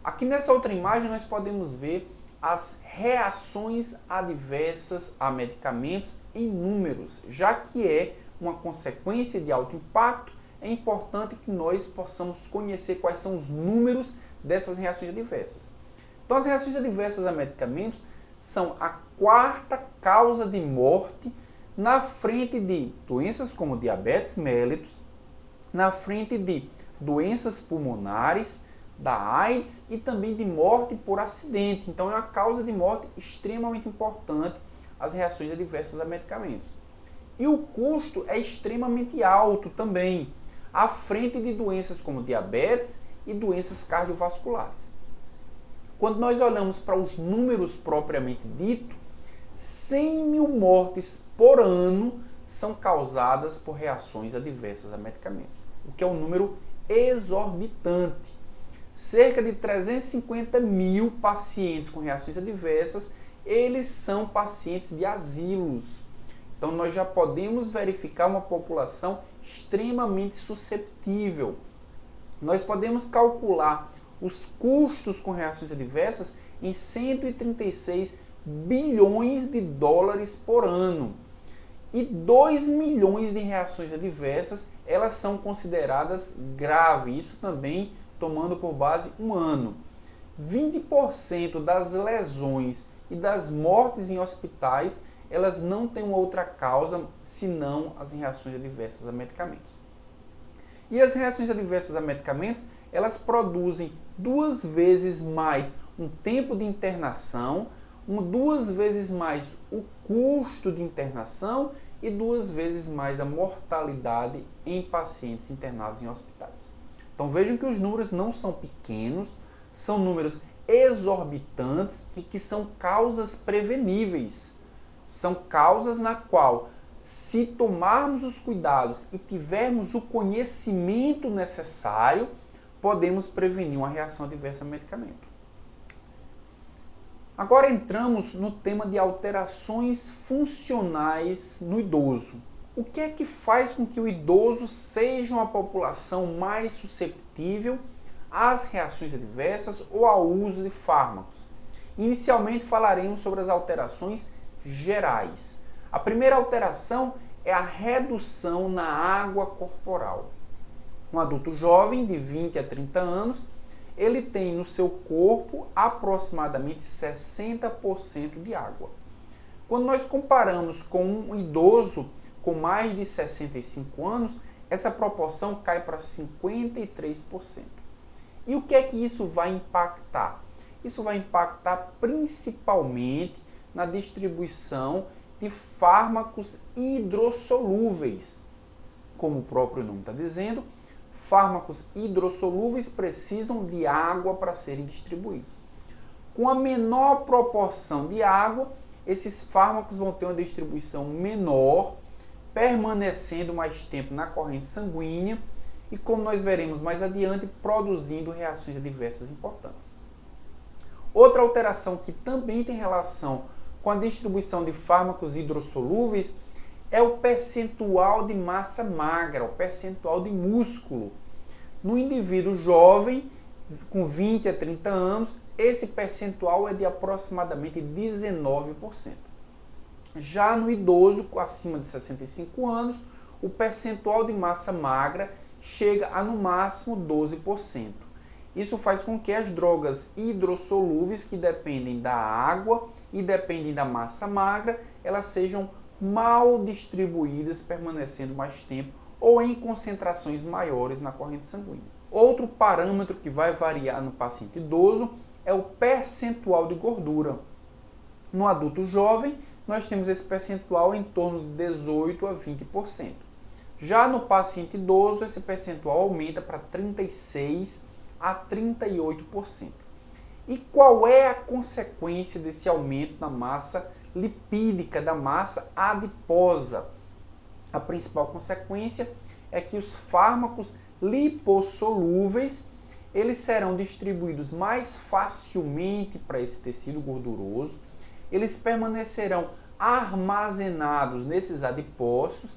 Aqui nessa outra imagem nós podemos ver as reações adversas a medicamentos em números, já que é uma consequência de alto impacto, é importante que nós possamos conhecer quais são os números dessas reações adversas. Então, as reações adversas a medicamentos são a quarta causa de morte na frente de doenças como diabetes mellitus, na frente de doenças pulmonares, da AIDS e também de morte por acidente. Então, é uma causa de morte extremamente importante as reações adversas a medicamentos. E o custo é extremamente alto também, à frente de doenças como diabetes e doenças cardiovasculares. Quando nós olhamos para os números propriamente dito, 100 mil mortes por ano são causadas por reações adversas a medicamentos, o que é um número exorbitante. Cerca de 350 mil pacientes com reações adversas, eles são pacientes de asilos. Então, nós já podemos verificar uma população extremamente susceptível. Nós podemos calcular os custos com reações adversas em 136 bilhões de dólares por ano. E 2 milhões de reações adversas, elas são consideradas graves. Isso também tomando por base um ano. 20% das lesões e das mortes em hospitais, elas não têm uma outra causa senão as reações adversas a medicamentos. E as reações adversas a medicamentos, elas produzem 2 vezes mais um tempo de internação, 2 vezes mais o custo de internação e 2 vezes mais a mortalidade em pacientes internados em hospitais. Então vejam que os números não são pequenos, são números exorbitantes e que são causas preveníveis. São causas na qual, se tomarmos os cuidados e tivermos o conhecimento necessário, podemos prevenir uma reação adversa a medicamento. Agora entramos no tema de alterações funcionais no idoso. O que é que faz com que o idoso seja uma população mais susceptível às reações adversas ou ao uso de fármacos? Inicialmente falaremos sobre as alterações gerais. A primeira alteração é a redução na água corporal. Um adulto jovem de 20 a 30 anos, ele tem no seu corpo aproximadamente 60% de água. Quando nós comparamos com um idoso com mais de 65 anos, essa proporção cai para 53%. E o que é que isso vai impactar? Isso vai impactar principalmente na distribuição de fármacos hidrossolúveis. Como o próprio nome está dizendo, fármacos hidrossolúveis precisam de água para serem distribuídos. Com a menor proporção de água, esses fármacos vão ter uma distribuição menor, permanecendo mais tempo na corrente sanguínea e, como nós veremos mais adiante, produzindo reações adversas importantes. Outra alteração que também tem relação com a distribuição de fármacos hidrossolúveis é o percentual de massa magra, o percentual de músculo. No indivíduo jovem, com 20 a 30 anos, esse percentual é de aproximadamente 19%. Já no idoso acima de 65 anos, o percentual de massa magra chega a no máximo 12%. Isso faz com que as drogas hidrossolúveis, que dependem da água e dependem da massa magra, elas sejam mal distribuídas, permanecendo mais tempo ou em concentrações maiores na corrente sanguínea. Outro parâmetro que vai variar no paciente idoso é o percentual de gordura. No adulto jovem, nós temos esse percentual em torno de 18 a 20%. Já no paciente idoso, esse percentual aumenta para 36 a 38%. E qual é a consequência desse aumento na massa lipídica, da massa adiposa? A principal consequência é que os fármacos lipossolúveis, eles serão distribuídos mais facilmente para esse tecido gorduroso, eles permanecerão armazenados nesses adipócitos,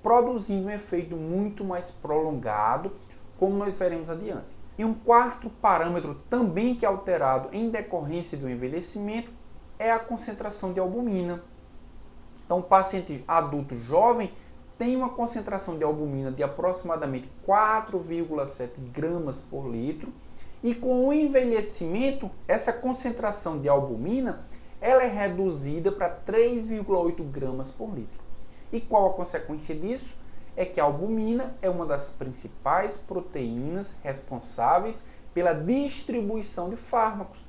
produzindo um efeito muito mais prolongado, como nós veremos adiante. E um quarto parâmetro também que é alterado em decorrência do envelhecimento é a concentração de albumina. Então, o paciente adulto jovem tem uma concentração de albumina de aproximadamente 4,7 gramas por litro, e com o envelhecimento, essa concentração de albumina ela é reduzida para 3,8 gramas por litro. E qual a consequência disso? É que a albumina é uma das principais proteínas responsáveis pela distribuição de fármacos.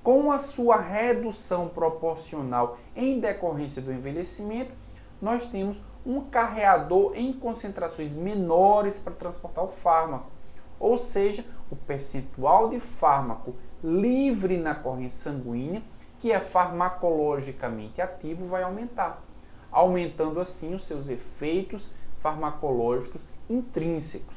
Com a sua redução proporcional em decorrência do envelhecimento, nós temos um carreador em concentrações menores para transportar o fármaco. Ou seja, o percentual de fármaco livre na corrente sanguínea, que é farmacologicamente ativo, vai aumentar, aumentando assim os seus efeitos farmacológicos intrínsecos,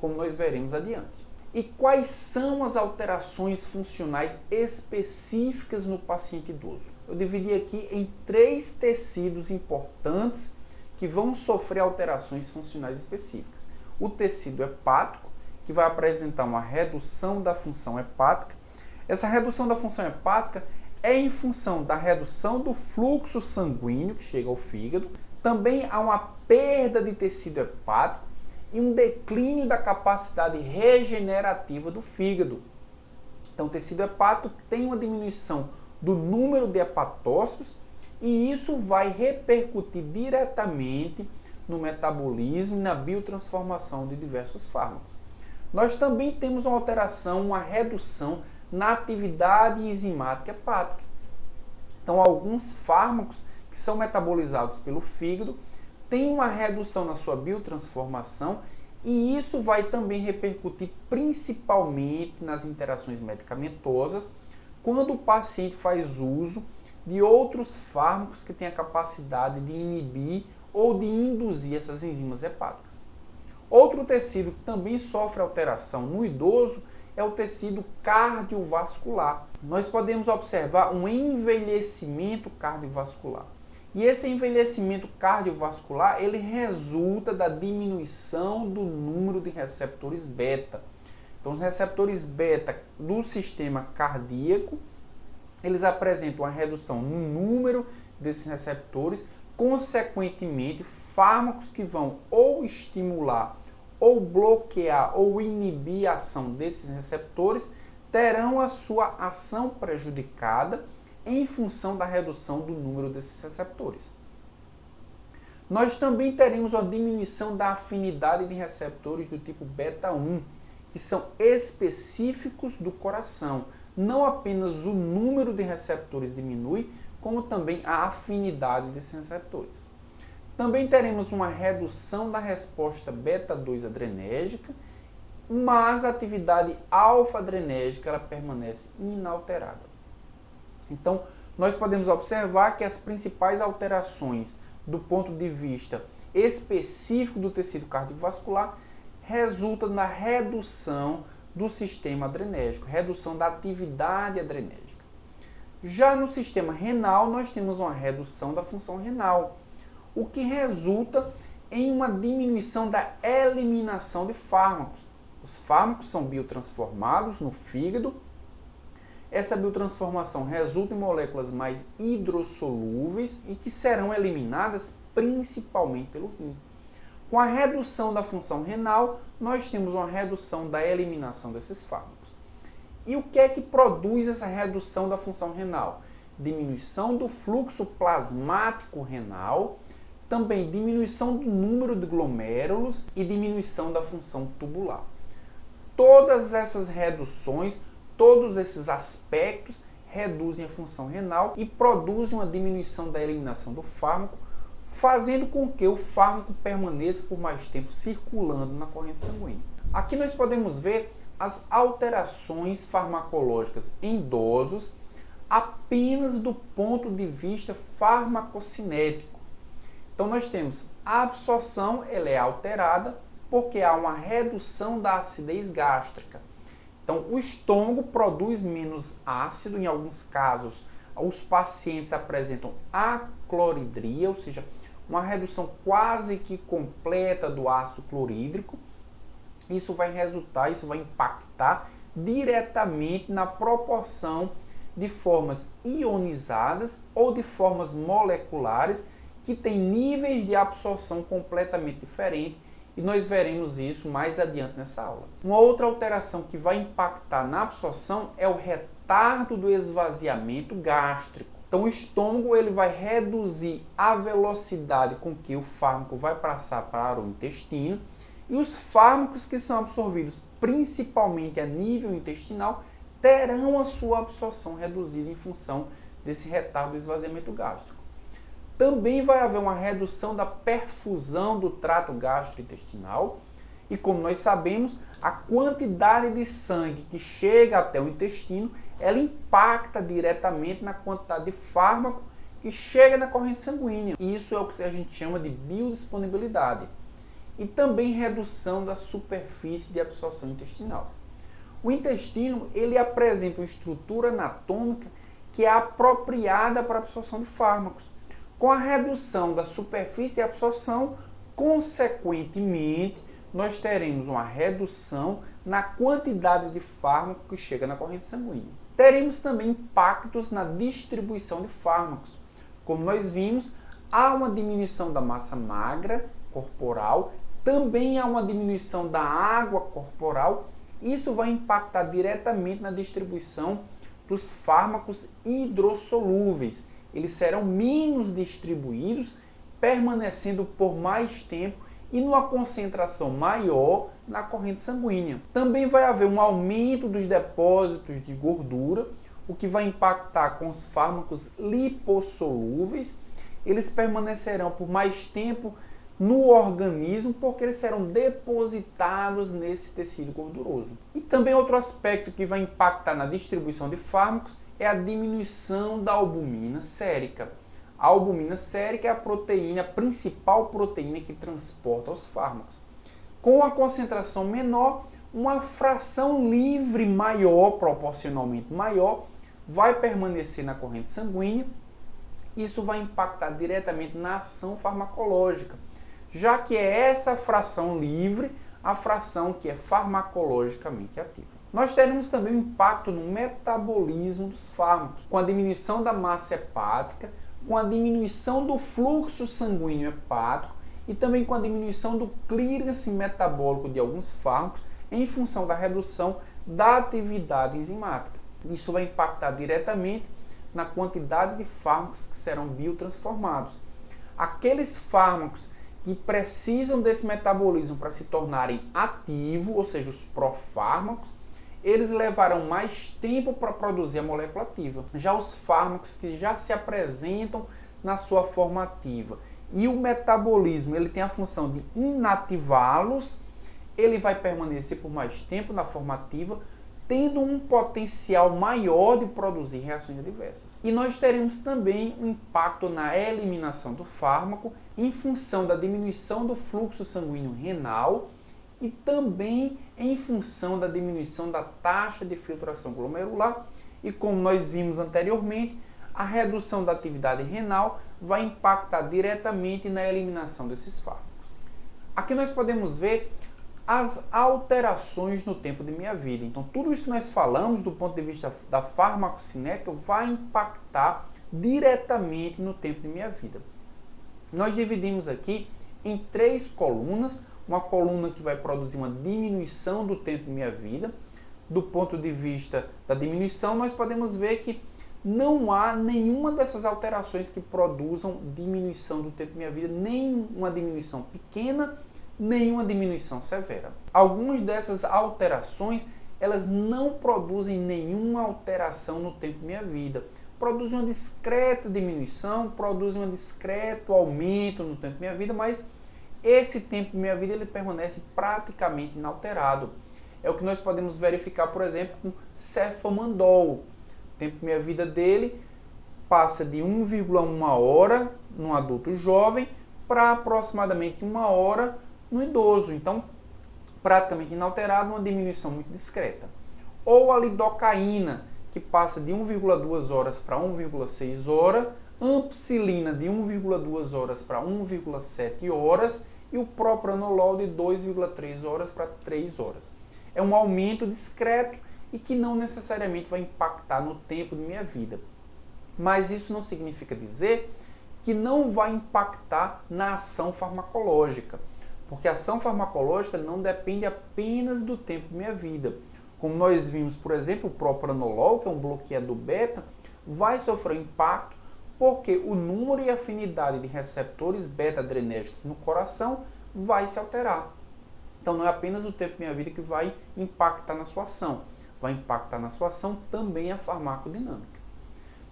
como nós veremos adiante. E quais são as alterações funcionais específicas no paciente idoso? Eu dividi aqui em 3 tecidos importantes que vão sofrer alterações funcionais específicas. O tecido hepático, que vai apresentar uma redução da função hepática. Essa redução da função hepática é em função da redução do fluxo sanguíneo que chega ao fígado. Também há uma perda de tecido hepático e um declínio da capacidade regenerativa do fígado. Então, o tecido hepático tem uma diminuição do número de hepatócitos e isso vai repercutir diretamente no metabolismo e na biotransformação de diversos fármacos. Nós também temos uma alteração, uma redução na atividade enzimática hepática. Então, alguns fármacos que são metabolizados pelo fígado têm uma redução na sua biotransformação e isso vai também repercutir principalmente nas interações medicamentosas quando o paciente faz uso de outros fármacos que têm a capacidade de inibir ou de induzir essas enzimas hepáticas. Outro tecido que também sofre alteração no idoso é o tecido cardiovascular. Nós podemos observar um envelhecimento cardiovascular. E esse envelhecimento cardiovascular, ele resulta da diminuição do número de receptores beta. Então, os receptores beta do sistema cardíaco, eles apresentam uma redução no número desses receptores, consequentemente, fármacos que vão ou estimular, ou bloquear, ou inibir a ação desses receptores, terão a sua ação prejudicada em função da redução do número desses receptores. Nós também teremos uma diminuição da afinidade de receptores do tipo beta 1, que são específicos do coração. Não apenas o número de receptores diminui, como também a afinidade desses receptores. Também teremos uma redução da resposta beta 2 adrenérgica, mas a atividade alfa-adrenérgica ela permanece inalterada. Então, nós podemos observar que as principais alterações do ponto de vista específico do tecido cardiovascular resultam na redução do sistema adrenérgico, redução da atividade adrenérgica. Já no sistema renal, nós temos uma redução da função renal, o que resulta em uma diminuição da eliminação de fármacos. Os fármacos são biotransformados no fígado. Essa biotransformação resulta em moléculas mais hidrossolúveis e que serão eliminadas principalmente pelo rim. Com a redução da função renal, nós temos uma redução da eliminação desses fármacos. E o que é que produz essa redução da função renal? Diminuição do fluxo plasmático renal, também diminuição do número de glomérulos e diminuição da função tubular. Todas essas reduções, todos esses aspectos reduzem a função renal e produzem uma diminuição da eliminação do fármaco, fazendo com que o fármaco permaneça por mais tempo circulando na corrente sanguínea. Aqui nós podemos ver as alterações farmacológicas em idosos apenas do ponto de vista farmacocinético. Então nós temos a absorção, ela é alterada porque há uma redução da acidez gástrica. Então o estômago produz menos ácido, em alguns casos os pacientes apresentam acloridria, ou seja, uma redução quase que completa do ácido clorídrico. isso vai impactar diretamente na proporção de formas ionizadas ou de formas moleculares que têm níveis de absorção completamente diferentes, e nós veremos isso mais adiante nessa aula. Uma outra alteração que vai impactar na absorção é o retardo do esvaziamento gástrico. Então o estômago ele vai reduzir a velocidade com que o fármaco vai passar para o intestino, e os fármacos que são absorvidos principalmente a nível intestinal terão a sua absorção reduzida em função desse retardo do esvaziamento gástrico. Também vai haver uma redução da perfusão do trato gastrointestinal, e como nós sabemos, a quantidade de sangue que chega até o intestino, ela impacta diretamente na quantidade de fármaco que chega na corrente sanguínea. E isso é o que a gente chama de biodisponibilidade. E também redução da superfície de absorção intestinal. O intestino ele apresenta uma estrutura anatômica que é apropriada para a absorção de fármacos. Com a redução da superfície de absorção, consequentemente, nós teremos uma redução na quantidade de fármaco que chega na corrente sanguínea. Teremos também impactos na distribuição de fármacos. Como nós vimos, há uma diminuição da massa magra corporal, também há uma diminuição da água corporal. Isso vai impactar diretamente na distribuição dos fármacos hidrossolúveis. Eles serão menos distribuídos, permanecendo por mais tempo e numa concentração maior na corrente sanguínea. Também vai haver um aumento dos depósitos de gordura, o que vai impactar com os fármacos lipossolúveis. Eles permanecerão por mais tempo no organismo porque eles serão depositados nesse tecido gorduroso. E também outro aspecto que vai impactar na distribuição de fármacos é a diminuição da albumina sérica. A albumina sérica é a principal proteína que transporta os fármacos. Com a concentração menor, uma fração livre maior, proporcionalmente maior, vai permanecer na corrente sanguínea. Isso vai impactar diretamente na ação farmacológica, já que é essa fração livre a fração que é farmacologicamente ativa. Nós teremos também um impacto no metabolismo dos fármacos, com a diminuição da massa hepática, com a diminuição do fluxo sanguíneo hepático e também com a diminuição do clearance metabólico de alguns fármacos em função da redução da atividade enzimática. Isso vai impactar diretamente na quantidade de fármacos que serão biotransformados. Aqueles fármacos que precisam desse metabolismo para se tornarem ativos, ou seja, os profármacos, eles levarão mais tempo para produzir a molécula ativa. Já os fármacos que já se apresentam na sua forma ativa e o metabolismo ele tem a função de inativá-los, ele vai permanecer por mais tempo na forma ativa, tendo um potencial maior de produzir reações adversas. E nós teremos também um impacto na eliminação do fármaco em função da diminuição do fluxo sanguíneo renal e também em função da diminuição da taxa de filtração glomerular. E como nós vimos anteriormente, a redução da atividade renal vai impactar diretamente na eliminação desses fármacos. Aqui nós podemos ver as alterações no tempo de minha vida. Então, tudo isso que nós falamos do ponto de vista da farmacocinética vai impactar diretamente no tempo de minha vida. Nós dividimos aqui em 3 colunas, uma coluna que vai produzir uma diminuição do tempo de minha vida. Do ponto de vista da diminuição, nós podemos ver que não há nenhuma dessas alterações que produzam diminuição do tempo de minha vida, nem uma diminuição pequena, nenhuma diminuição severa. Algumas dessas alterações, elas não produzem nenhuma alteração no tempo de minha vida. Produzem uma discreta diminuição, produzem um discreto aumento no tempo de minha vida, mas esse tempo de minha vida ele permanece praticamente inalterado. É o que nós podemos verificar, por exemplo, com cefamandol. O tempo de minha vida dele passa de 1,1 hora no adulto jovem para aproximadamente 1 hora no idoso. Então, praticamente inalterado, uma diminuição muito discreta. Ou a lidocaína, que passa de 1,2 horas para 1,6 horas, ampicilina de 1,2 horas para 1,7 horas e o propranolol de 2,3 horas para 3 horas. É um aumento discreto e que não necessariamente vai impactar no tempo de minha vida. Mas isso não significa dizer que não vai impactar na ação farmacológica, porque a ação farmacológica não depende apenas do tempo de minha vida. Como nós vimos, por exemplo, o propranolol, que é um bloqueador beta, vai sofrer impacto porque o número e afinidade de receptores beta-adrenérgicos no coração vai se alterar. Então não é apenas o tempo de minha vida que vai impactar na sua ação, vai impactar na sua ação também a farmacodinâmica.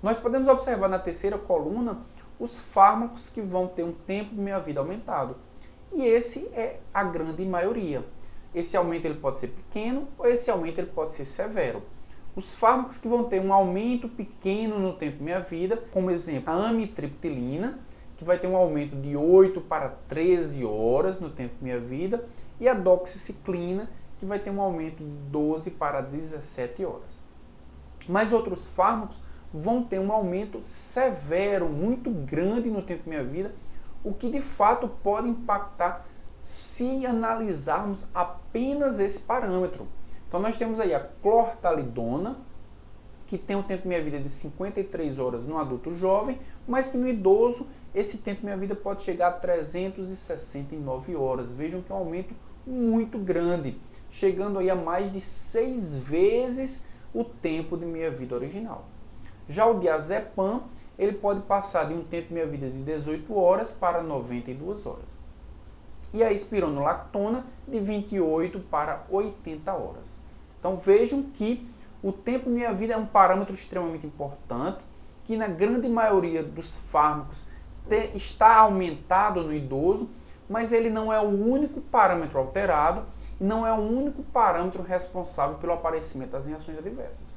Nós podemos observar na terceira coluna os fármacos que vão ter um tempo de minha vida aumentado. E esse é a grande maioria. Esse aumento ele pode ser pequeno ou esse aumento ele pode ser severo. Os fármacos que vão ter um aumento pequeno no tempo de minha vida, como exemplo, a amitriptilina, que vai ter um aumento de 8 para 13 horas no tempo de minha vida, e a doxiciclina, que vai ter um aumento de 12 para 17 horas. Mas outros fármacos vão ter um aumento severo, muito grande no tempo de minha vida, o que de fato pode impactar se analisarmos apenas esse parâmetro. Então nós temos aí a clortalidona, que tem um tempo de minha vida de 53 horas no adulto jovem, mas que no idoso esse tempo de minha vida pode chegar a 369 horas. Vejam que é um aumento muito grande, chegando aí a mais de 6 vezes o tempo de minha vida original. Já o diazepam, ele pode passar de um tempo de minha vida de 18 horas para 92 horas. E a espironolactona de 28 para 80 horas. Então vejam que o tempo de minha vida é um parâmetro extremamente importante, que na grande maioria dos fármacos está aumentado no idoso, mas ele não é o único parâmetro alterado e não é o único parâmetro responsável pelo aparecimento das reações adversas.